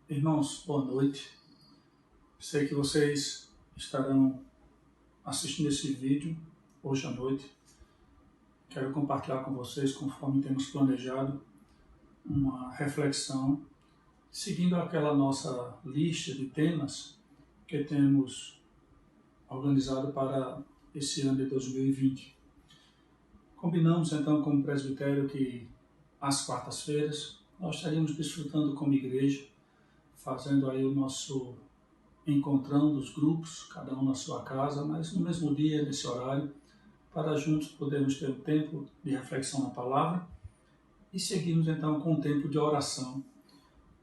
Irmãos, boa noite. Sei que vocês estarão assistindo esse vídeo hoje à noite. Quero compartilhar com vocês, conforme temos planejado, uma reflexão, seguindo aquela nossa lista de temas que temos organizado para esse ano de 2020. Combinamos então com o presbitério que às quartas-feiras nós estaríamos desfrutando como igreja, fazendo aí o nosso encontrão dos grupos, cada um na sua casa, mas no mesmo dia, nesse horário, para juntos podermos ter um tempo de reflexão na palavra e seguirmos então com um tempo de oração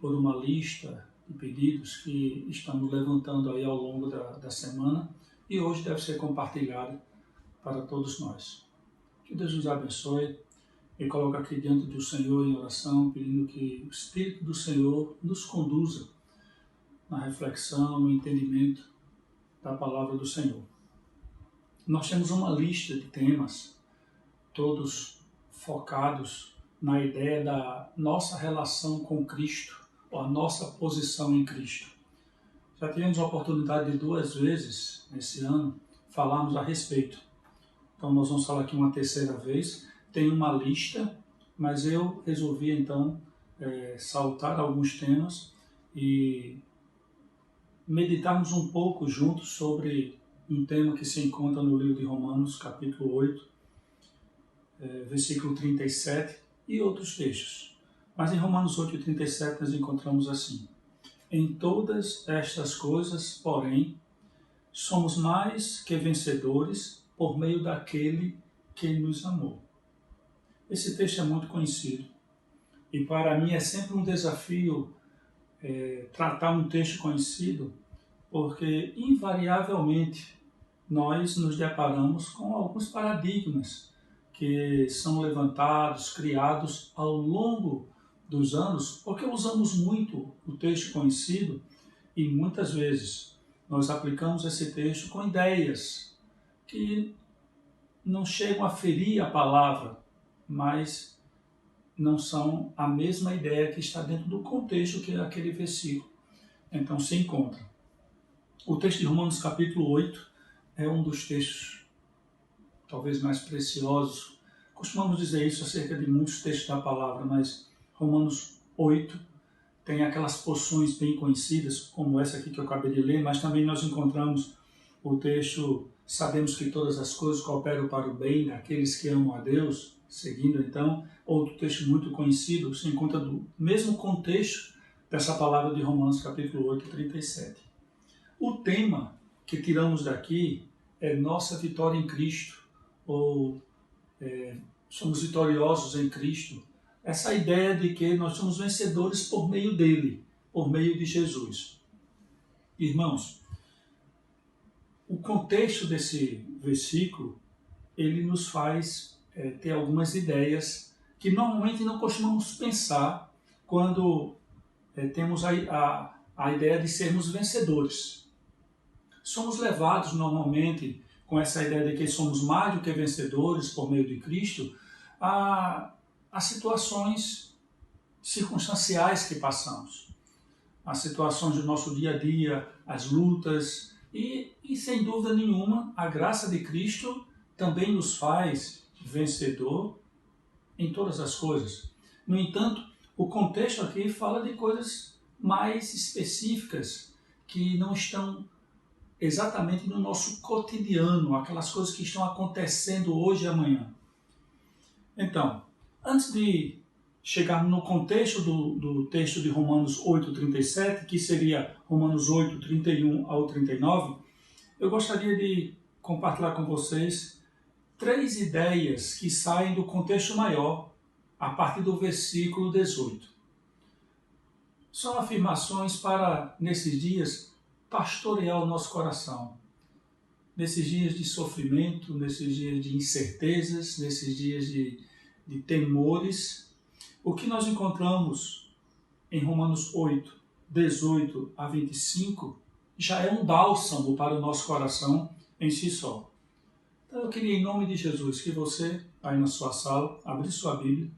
por uma lista de pedidos que estamos levantando aí ao longo da semana e hoje deve ser compartilhado para todos nós. Que Deus nos abençoe e coloque aqui diante do Senhor em oração, pedindo que o Espírito do Senhor nos conduza na reflexão, no entendimento da palavra do Senhor. Nós temos uma lista de temas, todos focados na ideia da nossa relação com Cristo, ou a nossa posição em Cristo. Já tivemos a oportunidade de 2 vezes nesse ano falarmos a respeito. Então nós vamos falar aqui uma terceira vez. Tem uma lista, mas eu resolvi então saltar alguns temas e meditarmos um pouco juntos sobre um tema que se encontra no livro de Romanos, capítulo 8, versículo 37 e outros textos. Mas em Romanos 8, 37 nós encontramos assim: em todas estas coisas, porém, somos mais que vencedores por meio daquele que nos amou. Esse texto é muito conhecido e para mim é sempre um desafio tratar um texto conhecido, porque invariavelmente nós nos deparamos com alguns paradigmas que são levantados, criados ao longo dos anos, porque usamos muito o texto conhecido e muitas vezes nós aplicamos esse texto com ideias que não chegam a ferir a palavra, mas não são a mesma ideia que está dentro do contexto que aquele versículo então se encontra. O texto de Romanos capítulo 8 é um dos textos talvez mais preciosos. Costumamos dizer isso acerca de muitos textos da palavra, mas Romanos 8 tem aquelas porções bem conhecidas, como essa aqui que eu acabei de ler, mas também nós encontramos o texto: sabemos que todas as coisas cooperam para o bem daqueles que amam a Deus. Seguindo então, outro texto muito conhecido, se encontra do mesmo contexto dessa palavra de Romanos capítulo 8, 37. O tema que tiramos daqui é nossa vitória em Cristo, ou somos vitoriosos em Cristo. Essa ideia de que nós somos vencedores por meio dele, por meio de Jesus. Irmãos, o contexto desse versículo, ele nos faz ter algumas ideias que normalmente não costumamos pensar quando temos a ideia de sermos vencedores. Somos levados normalmente com essa ideia de que somos mais do que vencedores por meio de Cristo a situações circunstanciais que passamos, as situações do nosso dia a dia, as lutas e sem dúvida nenhuma a graça de Cristo também nos faz vencedor em todas as coisas. No entanto, o contexto aqui fala de coisas mais específicas que não estão exatamente no nosso cotidiano, aquelas coisas que estão acontecendo hoje e amanhã. Então, antes de chegarmos no contexto do texto de Romanos 8:37, que seria Romanos 8:31 ao 39, eu gostaria de compartilhar com vocês 3 ideias que saem do contexto maior, a partir do versículo 18. São afirmações para, nesses dias, pastorear o nosso coração. Nesses dias de sofrimento, nesses dias de incertezas, nesses dias de temores, o que nós encontramos em Romanos 8, 18 a 25, já é um bálsamo para o nosso coração em si só. Então eu queria, em nome de Jesus, que você, aí na sua sala, abrisse sua Bíblia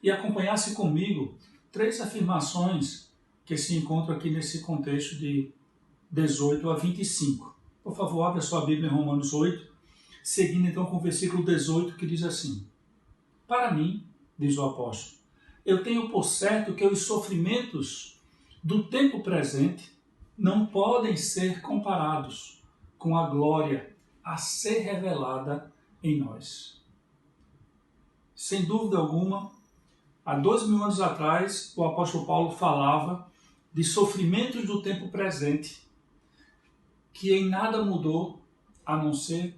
e acompanhasse comigo 3 afirmações que se encontram aqui nesse contexto de 18 a 25. Por favor, abra sua Bíblia em Romanos 8, seguindo então com o versículo 18, que diz assim: Para mim, diz o apóstolo, eu tenho por certo que os sofrimentos do tempo presente não podem ser comparados com a glória a ser revelada em nós. Sem dúvida alguma, há 2000 anos atrás, o apóstolo Paulo falava de sofrimentos do tempo presente, que em nada mudou, a não ser,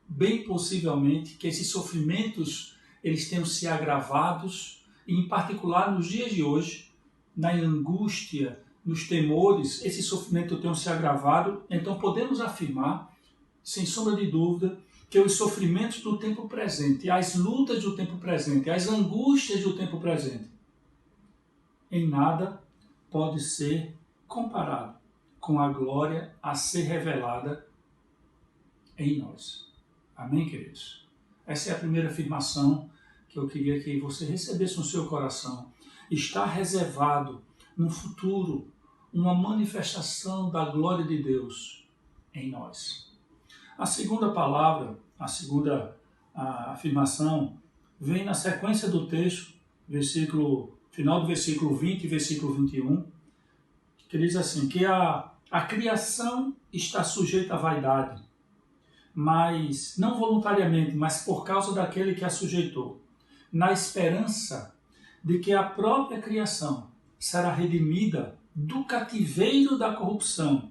bem possivelmente, que esses sofrimentos eles tenham se agravados, e em particular nos dias de hoje, na angústia, nos temores, esse sofrimento tenham se agravado. Então podemos afirmar, sem sombra de dúvida, que os sofrimentos do tempo presente, as lutas do tempo presente, as angústias do tempo presente, em nada pode ser comparado com a glória a ser revelada em nós. Amém, queridos? Essa é a primeira afirmação que eu queria que você recebesse no seu coração. Está reservado no futuro uma manifestação da glória de Deus em nós. A segunda palavra, a segunda afirmação, vem na sequência do texto, final do versículo 20 e versículo 21, que diz assim, que a criação está sujeita à vaidade, mas não voluntariamente, mas por causa daquele que a sujeitou, na esperança de que a própria criação será redimida do cativeiro da corrupção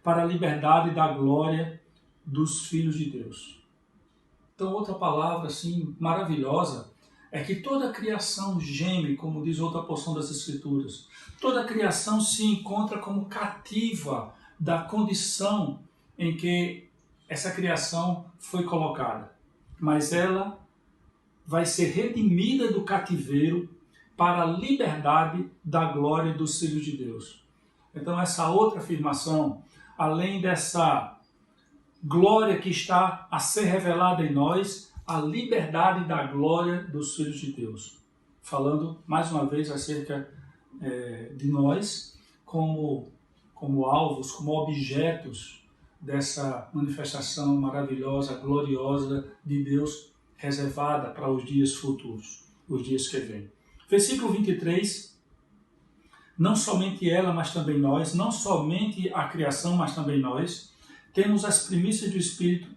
para a liberdade da glória dos filhos de Deus. Então, outra palavra assim maravilhosa é que toda a criação geme, como diz outra porção das Escrituras. Toda a criação se encontra como cativa da condição em que essa criação foi colocada. Mas ela vai ser redimida do cativeiro para a liberdade da glória dos filhos de Deus. Então, essa outra afirmação, além dessa glória que está a ser revelada em nós, a liberdade da glória dos filhos de Deus. Falando, mais uma vez, acerca de nós como alvos, como objetos dessa manifestação maravilhosa, gloriosa de Deus, reservada para os dias futuros, os dias que vêm. Versículo 23, não somente ela, mas também nós, não somente a criação, mas também nós, temos as primícias do Espírito,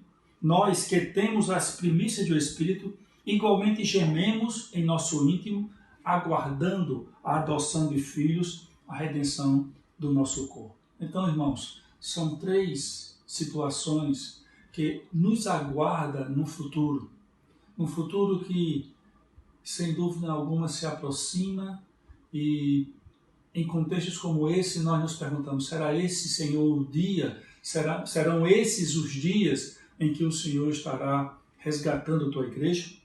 nós que temos as primícias do Espírito, igualmente gememos em nosso íntimo, aguardando a adoção de filhos, a redenção do nosso corpo. Então, irmãos, são 3 situações que nos aguarda no futuro que, sem dúvida alguma, se aproxima, e em contextos como esse nós nos perguntamos, será esse, Senhor, o dia? Serão esses os dias em que o Senhor estará resgatando a tua igreja?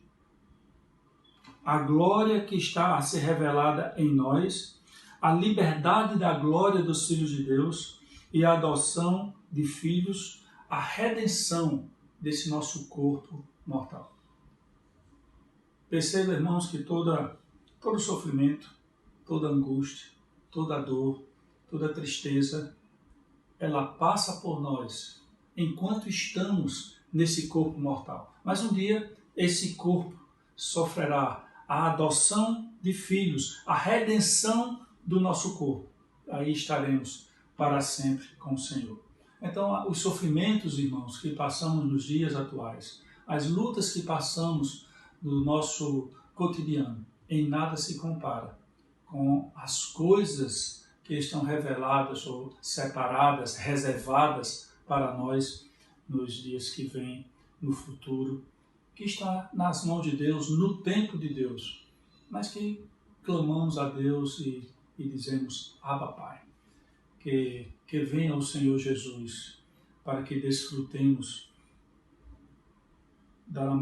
A glória que está a ser revelada em nós, a liberdade da glória dos filhos de Deus e a adoção de filhos, a redenção desse nosso corpo mortal. Perceba, irmãos, que todo sofrimento, toda angústia, toda dor, toda tristeza, ela passa por nós enquanto estamos nesse corpo mortal. Mas um dia esse corpo sofrerá a adoção de filhos, a redenção do nosso corpo. Aí estaremos para sempre com o Senhor. Então, os sofrimentos, irmãos, que passamos nos dias atuais, as lutas que passamos no nosso cotidiano, em nada se compara com as coisas que estão reveladas ou separadas, reservadas para nós nos dias que vêm, no futuro, que está nas mãos de Deus, no tempo de Deus, mas que clamamos a Deus e dizemos, Abba, Pai, que venha o Senhor Jesus para que desfrutemos da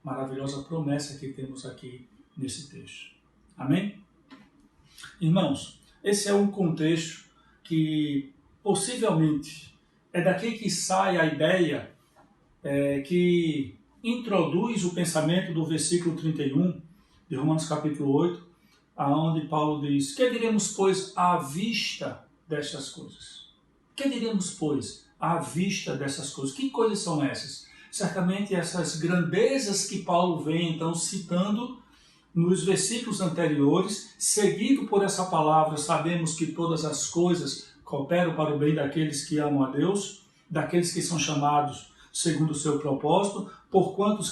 maravilhosa promessa que temos aqui nesse texto. Amém? Irmãos, esse é um contexto que possivelmente é daqui que sai a ideia que introduz o pensamento do versículo 31 de Romanos capítulo 8, aonde Paulo diz: que diremos, pois, à vista destas coisas? Que diremos, pois, à vista dessas coisas? Que coisas são essas? Certamente essas grandezas que Paulo vem, então, citando nos versículos anteriores, seguido por essa palavra, sabemos que todas as coisas cooperam para o bem daqueles que amam a Deus, daqueles que são chamados segundo o seu propósito, porquanto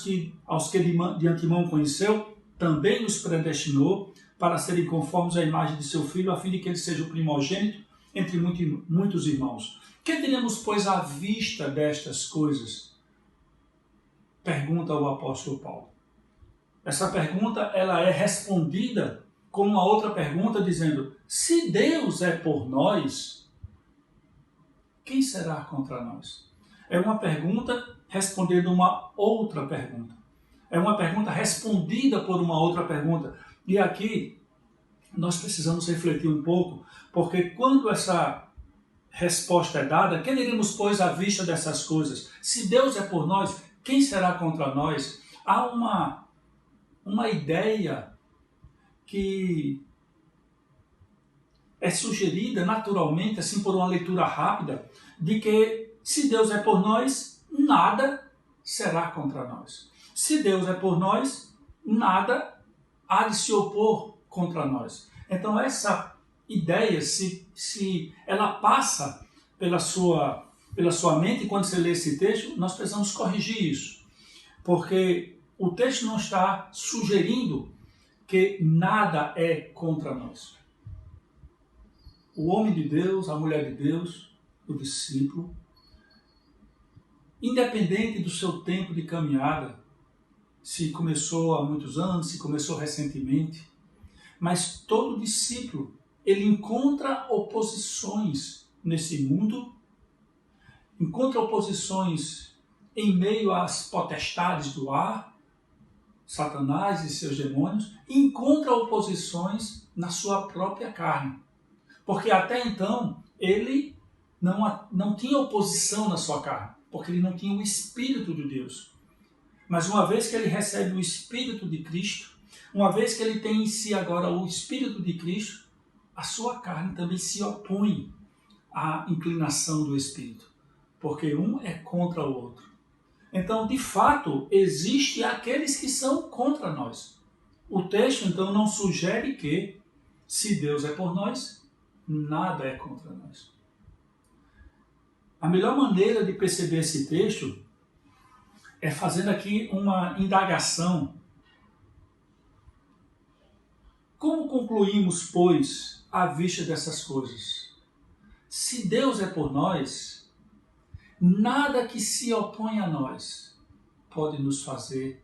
aos que de antemão conheceu, também os predestinou para serem conformes à imagem de seu Filho, a fim de que ele seja o primogênito entre muitos irmãos. Que diremos, pois, à vista destas coisas? Pergunta o apóstolo Paulo. Essa pergunta ela é respondida com uma outra pergunta, dizendo: se Deus é por nós, quem será contra nós? É uma pergunta respondendo uma outra pergunta. É uma pergunta respondida por uma outra pergunta. E aqui nós precisamos refletir um pouco, porque quando essa resposta é dada, que diremos, pois, à vista dessas coisas? Se Deus é por nós, quem será contra nós? Há uma ideia que é sugerida naturalmente, assim por uma leitura rápida, de que se Deus é por nós, nada será contra nós. Se Deus é por nós, nada há de se opor contra nós. Então essa ideia, se ela passa pela sua mente, quando você lê esse texto, nós precisamos corrigir isso. Porque o texto não está sugerindo que nada é contra nós. O homem de Deus, a mulher de Deus, o discípulo, independente do seu tempo de caminhada, se começou há muitos anos, se começou recentemente, mas todo discípulo, ele encontra oposições nesse mundo, encontra oposições em meio às potestades do ar, Satanás e seus demônios, encontra oposições na sua própria carne. Porque até então ele não tinha oposição na sua carne, porque ele não tinha o Espírito de Deus. Mas uma vez que ele recebe o Espírito de Cristo, uma vez que ele tem em si agora o Espírito de Cristo, a sua carne também se opõe à inclinação do Espírito, porque um é contra o outro. Então, de fato, existem aqueles que são contra nós. O texto, então, não sugere que, se Deus é por nós, nada é contra nós. A melhor maneira de perceber esse texto é fazendo aqui uma indagação. Como concluímos, pois, à vista dessas coisas? Se Deus é por nós, nada que se opõe a nós pode nos fazer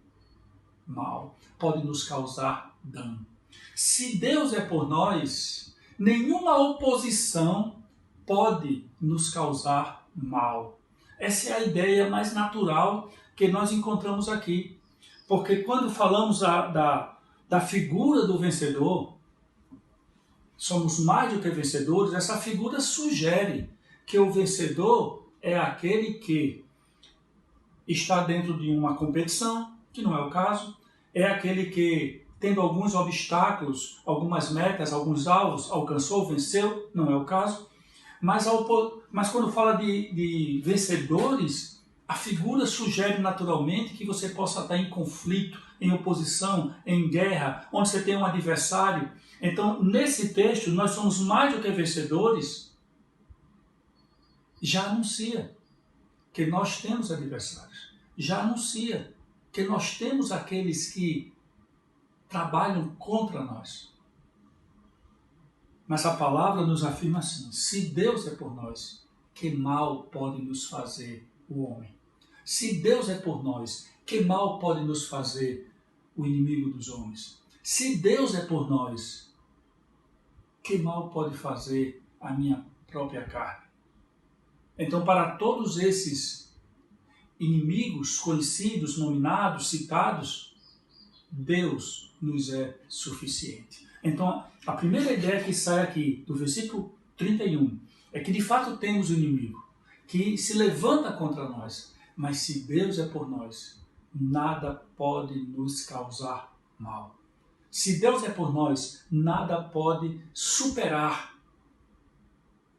mal, pode nos causar dano. Se Deus é por nós, nenhuma oposição pode nos causar mal. Essa é a ideia mais natural que nós encontramos aqui. Porque quando falamos da figura do vencedor, somos mais do que vencedores, essa figura sugere que o vencedor é aquele que está dentro de uma competição, que não é o caso, é aquele que, tendo alguns obstáculos, algumas metas, alguns alvos, alcançou, venceu, não é o caso. Mas quando fala de vencedores, a figura sugere naturalmente que você possa estar em conflito, em oposição, em guerra, onde você tem um adversário. Então, nesse texto, nós somos mais do que vencedores, já anuncia que nós temos adversários. Já anuncia que nós temos aqueles que trabalham contra nós. Mas a palavra nos afirma assim: se Deus é por nós, que mal pode nos fazer o homem? Se Deus é por nós, que mal pode nos fazer o inimigo dos homens? Se Deus é por nós, que mal pode fazer a minha própria carne? Então, para todos esses inimigos conhecidos, nominados, citados, Deus nos é suficiente. Então, a primeira ideia que sai aqui do versículo 31 é que de fato temos um inimigo que se levanta contra nós, mas se Deus é por nós, nada pode nos causar mal. Se Deus é por nós, nada pode superar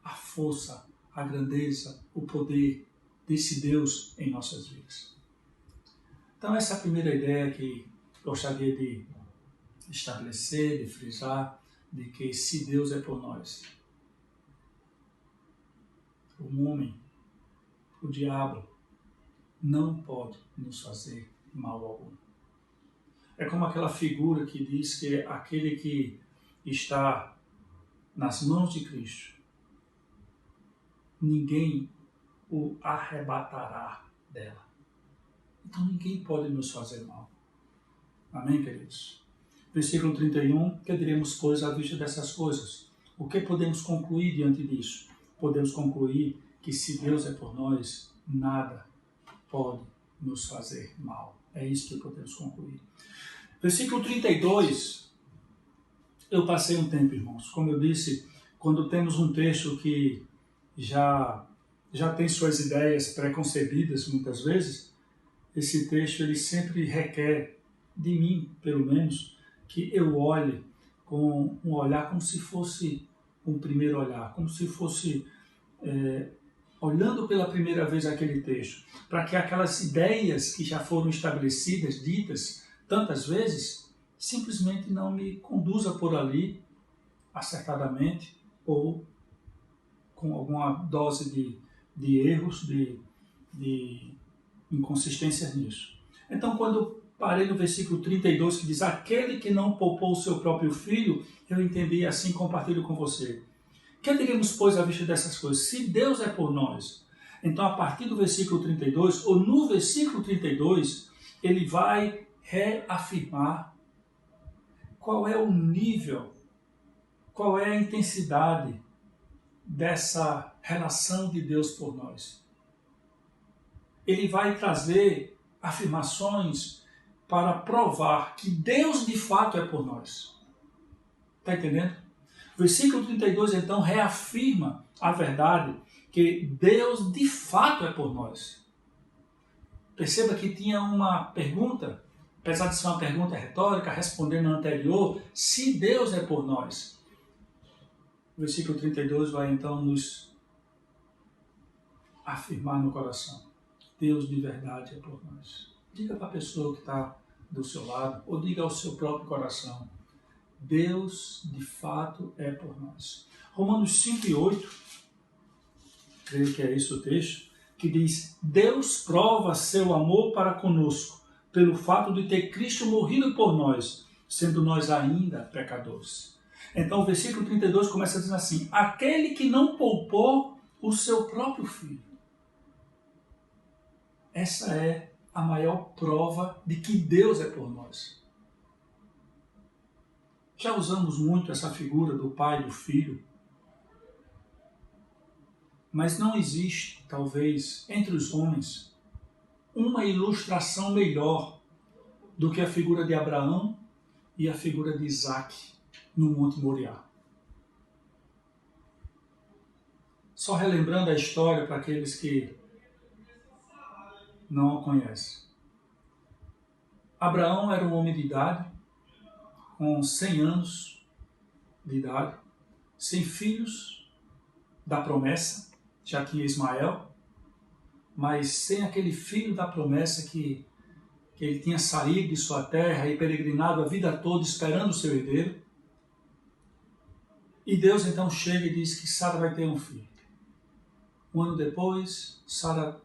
a força, a grandeza, o poder desse Deus em nossas vidas. Então essa é a primeira ideia que gostaria de estabelecer, de frisar, de que se Deus é por nós, o homem, o diabo, não pode nos fazer mal algum. É como aquela figura que diz que aquele que está nas mãos de Cristo, ninguém o arrebatará dela. Então ninguém pode nos fazer mal. Amém, queridos? Versículo 31, que diremos, pois, à vista dessas coisas? O que podemos concluir diante disso? Podemos concluir que se Deus é por nós, nada pode nos fazer mal. É isso que podemos concluir. Versículo 32, eu passei um tempo, irmãos. Como eu disse, quando temos um texto que já tem suas ideias preconcebidas, muitas vezes, esse texto ele sempre requer de mim, pelo menos, que eu olhe com um olhar como se fosse um primeiro olhar, como se fosse olhando pela primeira vez aquele texto, para que aquelas ideias que já foram estabelecidas, ditas tantas vezes, simplesmente não me conduza por ali acertadamente ou com alguma dose de erros, de inconsistências nisso. Então, quando parei no versículo 32, que diz, aquele que não poupou o seu próprio filho, eu entendi assim, compartilho com você. Que diremos, pois, à vista dessas coisas? Se Deus é por nós, então a partir do versículo 32, ou no versículo 32, ele vai reafirmar qual é o nível, qual é a intensidade dessa relação de Deus por nós. Ele vai trazer afirmações para provar que Deus de fato é por nós. Está entendendo? O versículo 32, então, reafirma a verdade que Deus de fato é por nós. Perceba que tinha uma pergunta, apesar de ser uma pergunta retórica, respondendo a anterior, se Deus é por nós. O versículo 32 vai então nos afirmar no coração. Deus de verdade é por nós. Diga para a pessoa que está do seu lado, ou diga ao seu próprio coração, Deus de fato é por nós. Romanos 5:8, creio que é esse o texto, que diz, Deus prova seu amor para conosco, pelo fato de ter Cristo morrido por nós, sendo nós ainda pecadores. Então o versículo 32 começa dizendo assim, aquele que não poupou o seu próprio filho. Essa é a maior prova de que Deus é por nós. Já usamos muito essa figura do pai e do filho, mas não existe, talvez, entre os homens, uma ilustração melhor do que a figura de Abraão e a figura de Isaac no Monte Moriá. Só relembrando a história para aqueles que não a conhecem. Abraão era um homem de idade, com 100 anos de idade, sem filhos da promessa, já tinha Ismael, mas sem aquele filho da promessa que ele tinha saído de sua terra e peregrinado a vida toda esperando o seu herdeiro. E Deus então chega e diz que Sara vai ter um filho. Um ano depois, Sara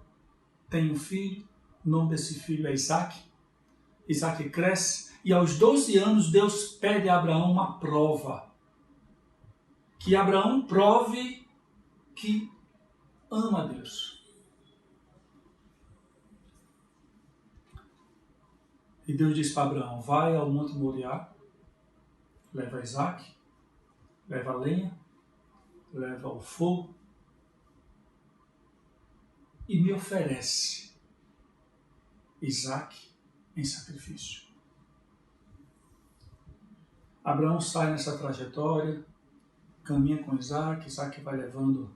tem um filho, o nome desse filho é Isaac. Isaac cresce e aos 12 anos Deus pede a Abraão uma prova. Que Abraão prove que ama a Deus. E Deus diz para Abraão, vai ao Monte Moriá, leva Isaac, leva a lenha, leva o fogo e me oferece Isaac em sacrifício. Abraão sai nessa trajetória, caminha com Isaac, Isaac vai levando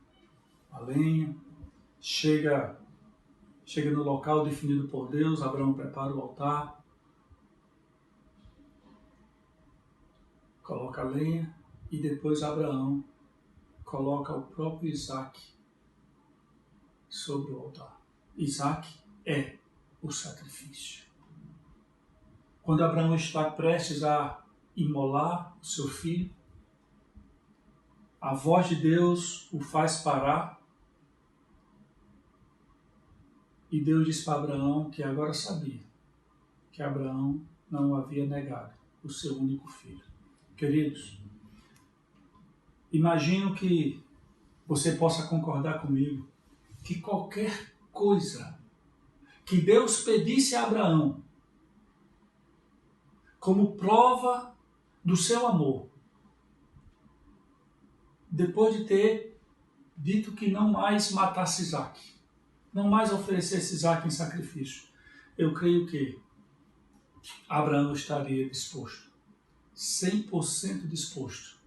a lenha, chega no local definido por Deus, Abraão prepara o altar. coloca a lenha e depois Abraão coloca o próprio Isaac sobre o altar. Isaac é o sacrifício. Quando Abraão está prestes a imolar o seu filho, a voz de Deus o faz parar e Deus diz para Abraão que agora sabia que Abraão não havia negado o seu único filho. Queridos, imagino que você possa concordar comigo que qualquer coisa que Deus pedisse a Abraão como prova do seu amor, depois de ter dito que não mais matasse Isaac, não mais oferecesse Isaac em sacrifício, eu creio que Abraão estaria disposto, 100% disposto,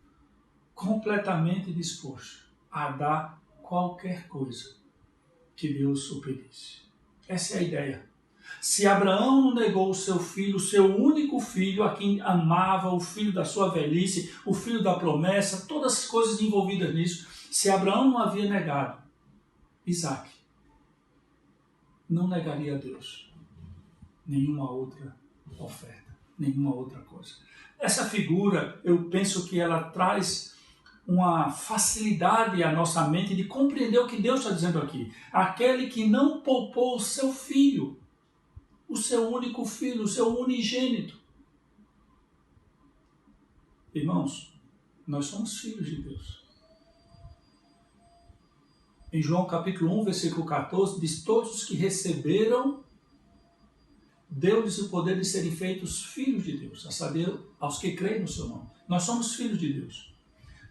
completamente disposto a dar qualquer coisa que Deus o pedisse. Essa é a ideia. Se Abraão não negou o seu filho, o seu único filho, a quem amava, o filho da sua velhice, o filho da promessa, todas as coisas envolvidas nisso, se Abraão não havia negado Isaac, não negaria a Deus nenhuma outra oferta, nenhuma outra coisa. Essa figura, eu penso que ela traz uma facilidade à nossa mente de compreender o que Deus está dizendo aqui. Aquele que não poupou o seu filho, o seu único filho, o seu unigênito. Irmãos, nós somos filhos de Deus. Em João capítulo 1, versículo 14, diz: todos os que receberam, deu-lhes o poder de serem feitos filhos de Deus, a saber, aos que creem no seu nome. Nós somos filhos de Deus.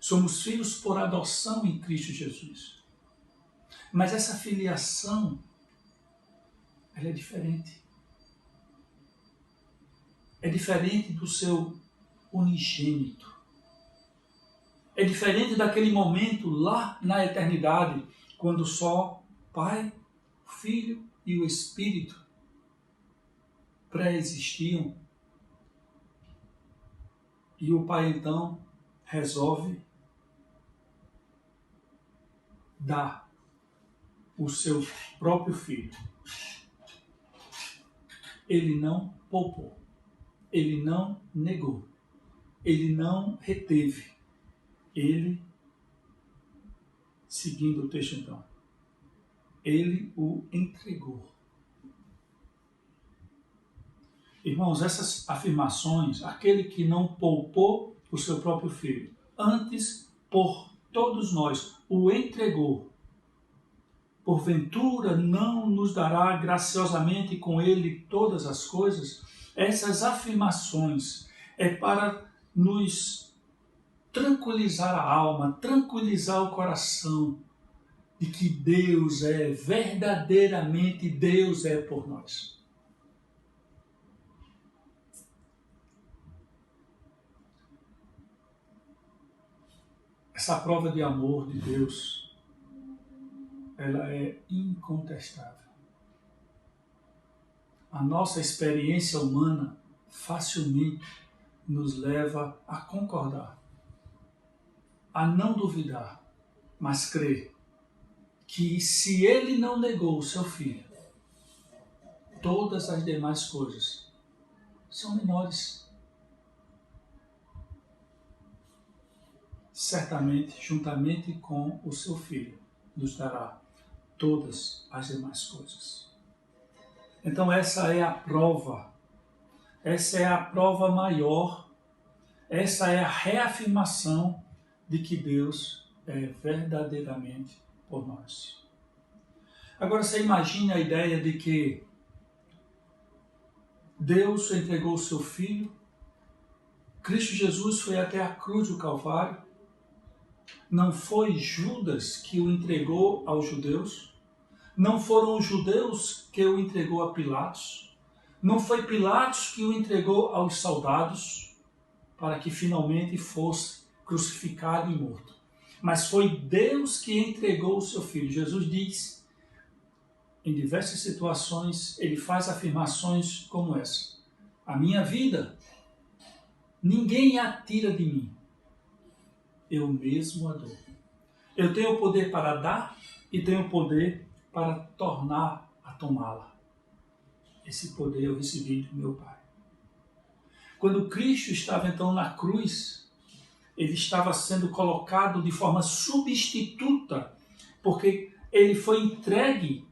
Somos filhos por adoção em Cristo Jesus. Mas essa filiação, ela é diferente. É diferente do seu unigênito. É diferente daquele momento lá na eternidade, quando só Pai, Filho e o Espírito pré-existiam. E o Pai então resolve dar o seu próprio Filho. Ele não poupou. Ele não negou, ele não reteve, ele, seguindo o texto então, ele o entregou. Irmãos, essas afirmações, aquele que não poupou o seu próprio filho, antes por todos nós o entregou, porventura não nos dará graciosamente com ele todas as coisas? Essas afirmações é para nos tranquilizar a alma, tranquilizar o coração, de que Deus é, verdadeiramente Deus é por nós. Essa prova de amor de Deus, ela é incontestável. A nossa experiência humana facilmente nos leva a concordar, a não duvidar, mas crer que se ele não negou o seu filho, todas as demais coisas são menores. Certamente, juntamente com o seu filho, nos dará todas as demais coisas. Então essa é a prova maior, essa é a reafirmação de que Deus é verdadeiramente por nós. Agora você imagine a ideia de que Deus entregou o seu Filho, Cristo Jesus foi até a cruz do Calvário, não foi Judas que o entregou aos judeus, não foram os judeus que o entregou a Pilatos, não foi Pilatos que o entregou aos soldados para que finalmente fosse crucificado e morto. Mas foi Deus que entregou o seu Filho. Jesus diz, em diversas situações, ele faz afirmações como essa: a minha vida ninguém a tira de mim. Eu mesmo a dou. Eu tenho o poder para dar e tenho o poder para tornar a tomá-la. Esse poder eu recebi do meu Pai. Quando Cristo estava então na cruz, ele estava sendo colocado de forma substituta, porque ele foi entregue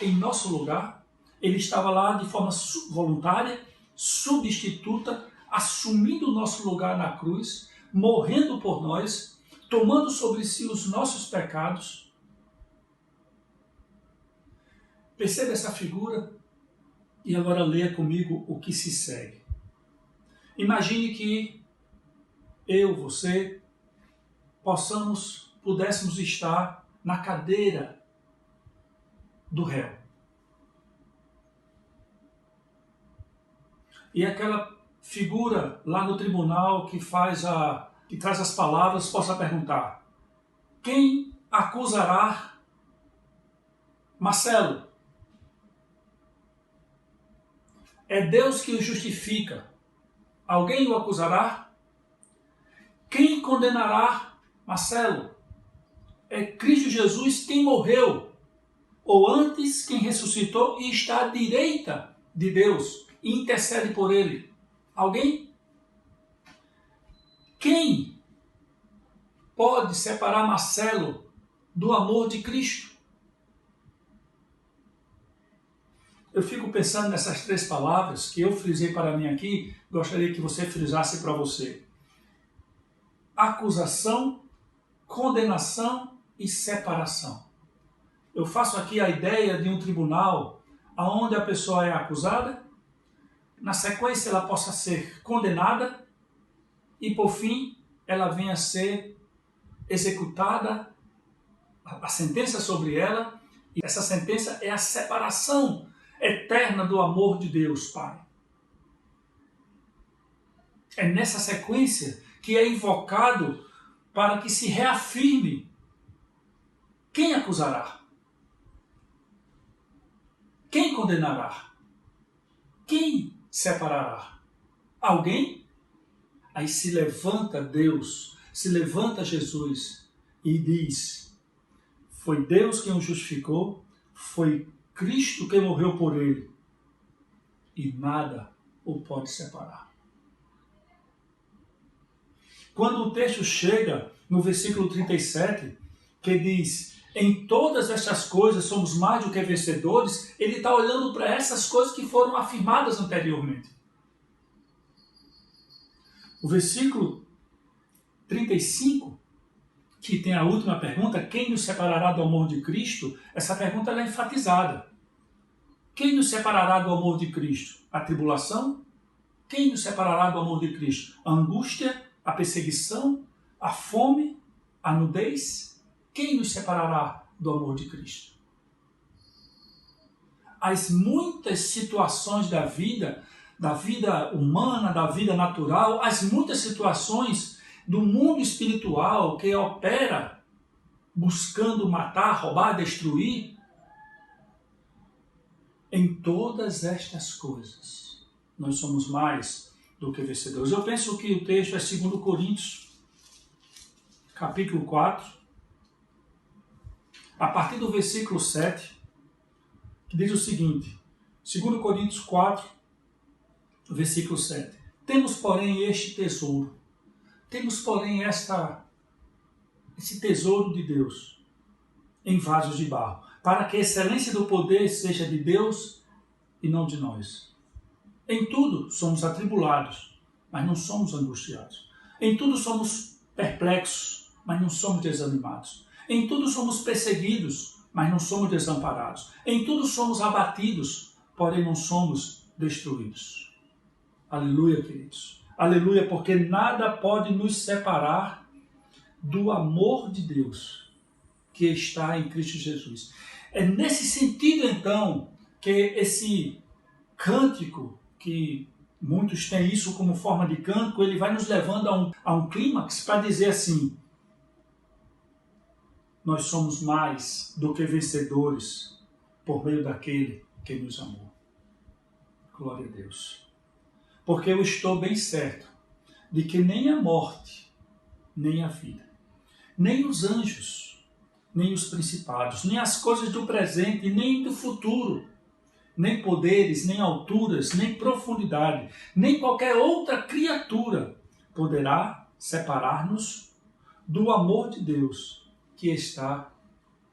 em nosso lugar. Ele estava lá de forma voluntária, substituta, assumindo o nosso lugar na cruz, morrendo por nós, tomando sobre si os nossos pecados. Perceba essa figura e agora leia comigo o que se segue. Imagine que eu, você, pudéssemos estar na cadeira do réu. E aquela figura lá no tribunal que traz as palavras possa perguntar: quem acusará Marcelo? É Deus que o justifica. Alguém o acusará? Quem condenará Marcelo? É Cristo Jesus quem morreu, ou antes quem ressuscitou e está à direita de Deus e intercede por ele. Alguém? Quem pode separar Marcelo do amor de Cristo? Eu fico pensando nessas três palavras que eu frisei para mim aqui, gostaria que você frisasse para você. Acusação, condenação e separação. Eu faço aqui a ideia de um tribunal onde a pessoa é acusada, na sequência ela possa ser condenada e por fim ela venha a ser executada, a sentença sobre ela, e essa sentença é a separação eterna do amor de Deus, Pai. É nessa sequência que é invocado para que se reafirme quem acusará, quem condenará, quem separará. Alguém? Aí se levanta Deus, se levanta Jesus e diz: foi Deus quem o justificou, foi Cristo quem morreu por ele, e nada o pode separar. Quando o texto chega no versículo 37, que diz: em todas estas coisas somos mais do que vencedores, ele está olhando para essas coisas que foram afirmadas anteriormente. O versículo 35, que tem a última pergunta, quem nos separará do amor de Cristo? Essa pergunta é enfatizada. Quem nos separará do amor de Cristo? A tribulação? Quem nos separará do amor de Cristo? A angústia? A perseguição? A fome? A nudez? Quem nos separará do amor de Cristo? As muitas situações da vida humana, da vida natural, as muitas situações do mundo espiritual que opera buscando matar, roubar, destruir. Em todas estas coisas, nós somos mais do que vencedores. Eu penso que o texto é 2 Coríntios, capítulo 4, a partir do versículo 7, que diz o seguinte, 2 Coríntios 4, versículo 7. Temos, porém, este tesouro. Temos, porém, esse tesouro de Deus em vasos de barro, para que a excelência do poder seja de Deus e não de nós. Em tudo somos atribulados, mas não somos angustiados. Em tudo somos perplexos, mas não somos desanimados. Em tudo somos perseguidos, mas não somos desamparados. Em tudo somos abatidos, porém não somos destruídos. Aleluia, queridos. Aleluia, porque nada pode nos separar do amor de Deus que está em Cristo Jesus. É nesse sentido, então, que esse cântico, que muitos têm isso como forma de cântico, ele vai nos levando a um clímax para dizer assim: nós somos mais do que vencedores por meio daquele que nos amou. Glória a Deus. porque eu estou bem certo de que nem a morte, nem a vida, nem os anjos, nem os principados, nem as coisas do presente, nem do futuro, nem poderes, nem alturas, nem profundidade, nem qualquer outra criatura poderá separar-nos do amor de Deus que está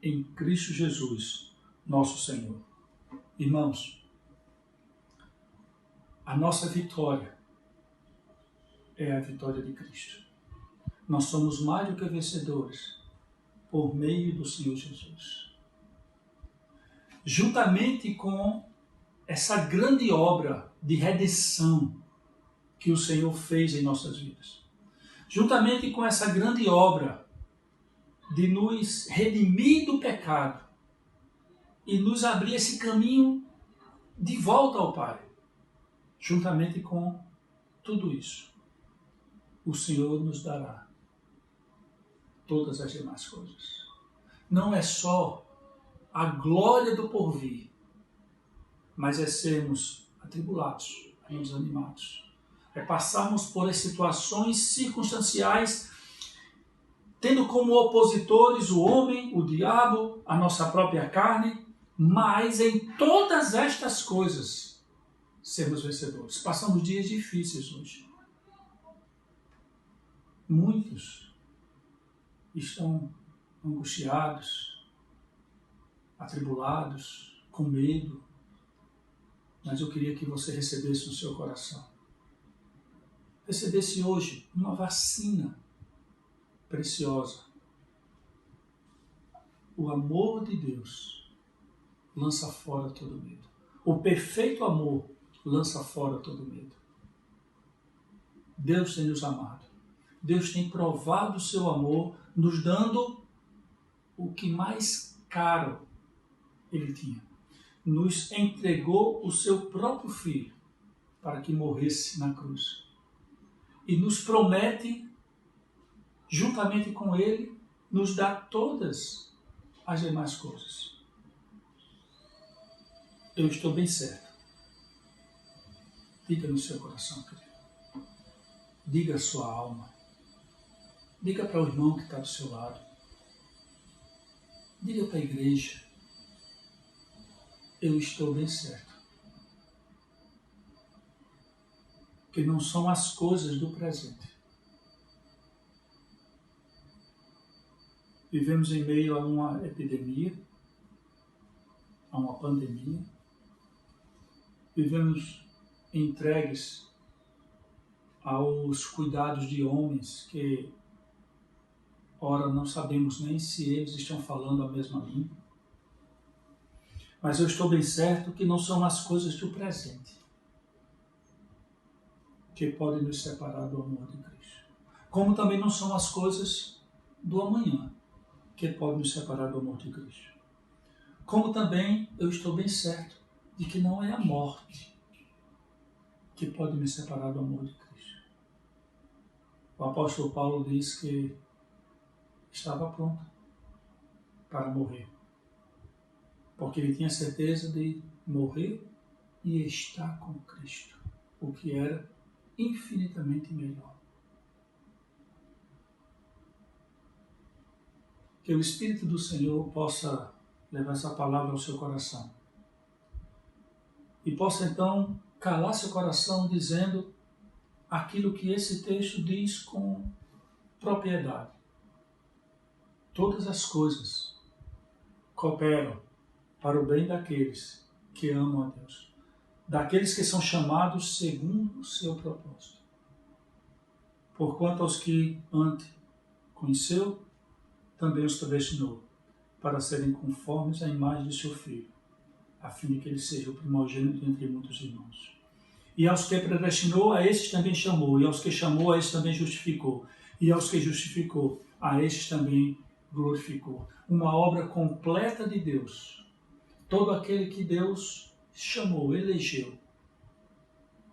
em Cristo Jesus, nosso Senhor. Irmãos, a nossa vitória é a vitória de Cristo. Nós somos mais do que vencedores por meio do Senhor Jesus. Juntamente com essa grande obra de redenção que o Senhor fez em nossas vidas. Juntamente com essa grande obra de nos redimir do pecado e nos abrir esse caminho de volta ao Pai. Juntamente com tudo isso, o Senhor nos dará todas as demais coisas. Não é só a glória do porvir, mas é sermos atribulados, desanimados. É passarmos por as situações circunstanciais, tendo como opositores o homem, o diabo, a nossa própria carne, mas em todas estas coisas sermos vencedores. Passamos dias difíceis hoje. Muitos estão angustiados, atribulados, com medo, mas eu queria que você recebesse no seu coração. Recebesse hoje uma vacina preciosa. O amor de Deus lança fora todo medo. O perfeito amor lança fora todo medo. Deus tem nos amado. Deus tem provado o seu amor, nos dando o que mais caro Ele tinha. Nos entregou o seu próprio Filho para que morresse na cruz. E nos promete, juntamente com Ele, nos dar todas as demais coisas. Eu estou bem certo. Diga no seu coração, querido. Diga a sua alma. Diga para o irmão que está do seu lado. Diga para a igreja. Eu estou bem certo. Que não são as coisas do presente. Vivemos em meio a uma epidemia, a uma pandemia. Vivemos entregues aos cuidados de homens que, ora, não sabemos nem se eles estão falando a mesma língua. Mas eu estou bem certo que não são as coisas do presente que podem nos separar do amor de Cristo. Como também não são as coisas do amanhã que podem nos separar do amor de Cristo. Como também eu estou bem certo de que não é a morte que pode me separar do amor de Cristo. O apóstolo Paulo diz que estava pronto para morrer, porque ele tinha certeza de morrer e estar com Cristo, o que era infinitamente melhor. Que o Espírito do Senhor possa levar essa palavra ao seu coração e possa então calar seu coração dizendo aquilo que esse texto diz com propriedade. Todas as coisas cooperam para o bem daqueles que amam a Deus, daqueles que são chamados segundo o seu propósito. Porquanto aos que antes conheceu, também os predestinou, para serem conformes à imagem de seu Filho, a fim de que ele seja o primogênito entre muitos irmãos. E aos que predestinou, a estes também chamou, e aos que chamou, a estes também justificou, e aos que justificou, a estes também glorificou. Uma obra completa de Deus. Todo aquele que Deus chamou, elegeu,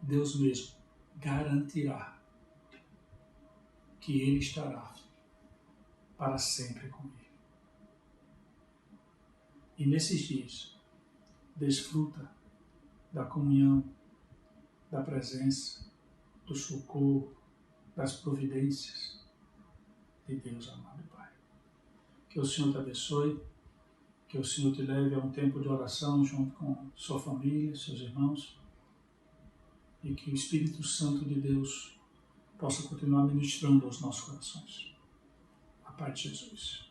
Deus mesmo garantirá que Ele estará para sempre com ele. E nesses dias, desfruta da comunhão da presença, do socorro, das providências de Deus, amado Pai. Que o Senhor te abençoe, que o Senhor te leve a um tempo de oração junto com sua família, seus irmãos, e que o Espírito Santo de Deus possa continuar ministrando aos nossos corações. A paz de Jesus.